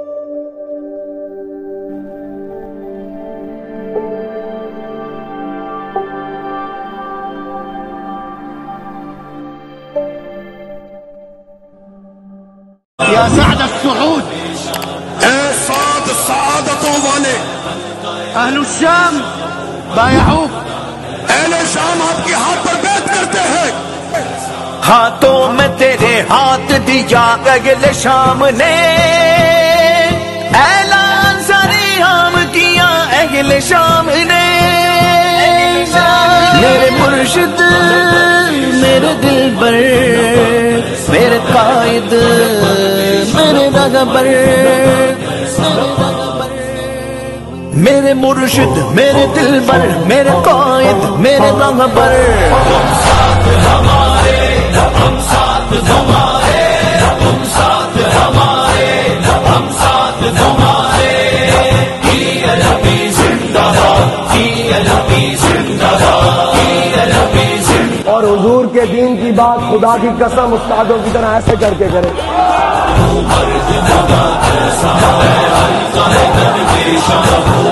يا سعد السعود، اے سعد سعادتوں والے، اہل الشام بایعوک، اہل شام آپ کے ہاتھ پر بیعت کرتے ہیں۔ ہاتھوں میں تیرے ہاتھ دیا اہل شام نے، اعلان سریام کیا اہل شام نے۔ میرے مرشد، میرے دلبر، میرے قائد، میرے رہبر، میرے مرشد، میرے دلبر، میرے قائد، میرے رہبر۔ ہم ساتھ ہمارے، ہم ساتھ ہمارے، ہم ساتھ ہمارے، ہم ساتھ ہمارے۔ کی النبی زندہ باد، کی النبی زندہ باد، کی النبی زندہ۔ اور حضور کے دین کی بات خدا کی قسم استادوں کی طرح ایسے کر کے کرے۔ مرد